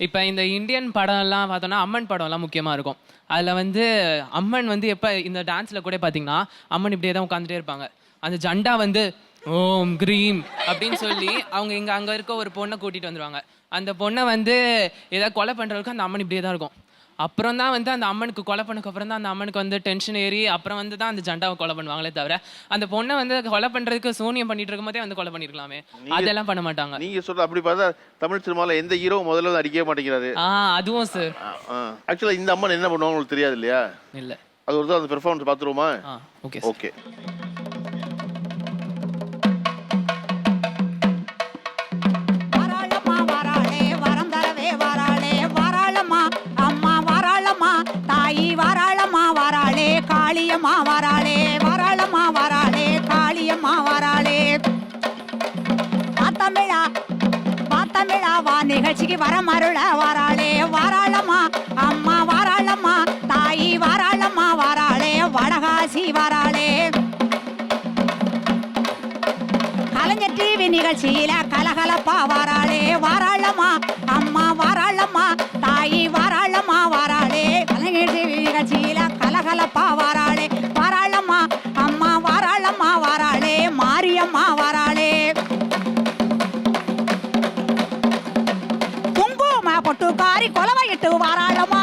இப்போ இந்த இந்தியன் படம்லாம் பார்த்தோன்னா அம்மன் படம்லாம் முக்கியமாக இருக்கும். அதில் வந்து அம்மன் வந்து எப்போ இந்த டான்ஸில் கூட பார்த்தீங்கன்னா அம்மன் இப்படியே தான் உட்காந்துட்டே இருப்பாங்க. அந்த ஜண்டா வந்து ஓம் கிரீம் அப்படின்னு சொல்லி அவங்க அங்கே இருக்க ஒரு பொண்ணை கூட்டிகிட்டு வந்துடுவாங்க. அந்த பொண்ணை வந்து ஏதாவது கொலை பண்ணுறதுக்கு அந்த அம்மன் இப்படியே தான் இருக்கும். அப்புறம் தான் வந்து அந்த அம்மனுக்கு கொலை பண்ணக்கு அப்புறம் தான் அந்த அம்மனுக்கு வந்து டென்ஷன் ஏறி அப்புறம் வந்து தான் அந்த ஜண்டாவை கொலை பண்ணுவாங்களே தவிர அந்த பொண்ணை வந்து கொலை பண்ணுறதுக்கு சூனியம் பண்ணிட்டு இருக்கும்போதே வந்து கொலை பண்ணிருக்கலாமே. அதெல்லாம் பண்ண மாட்டாங்க. நீங்க சொல்ற அப்படி பார்த்தா தமிழ் சினிமாவில் எந்த ஹீரோ முதல்ல வந்து அடிக்கவே மாட்டேங்கிறாரு. அதுவும் சார். ஆக்சுவலாக இந்த அம்மன் என்ன பண்ணுவாங்க உங்களுக்கு தெரியாது இல்லையா? இல்லை, அது ஒரு தான் அந்த பெர்ஃபார்மன்ஸ் பார்த்துருவோமா? Okay okay. காளியம்மா வராளே, வராளம்மா வராளே, காளியம்மா வராளே. பாத்தமிழா வா நிகழ்ச்சிக்கு வர மருள வராளே, வராளம்மா அம்மா வராளம்மா, தாயி வராளம்மா வராளே, வடகாசி வராளே. கலைஞர் டிவி நிகழ்ச்சியில கலகலப்பா வராளே, வராளம்மா அம்மா வராளம்மா, தாயி வராளம்மா வராளே. கலைஞர் டிவி நிகழ்ச்சியில கலகலப்பா வராளே, வராளம்மா அம்மா வராளம்மா வராளே, மாரியம்மா வராளே. குங்கும பொட்டுக்காரி கொலவையிட்டு வராளம்மா.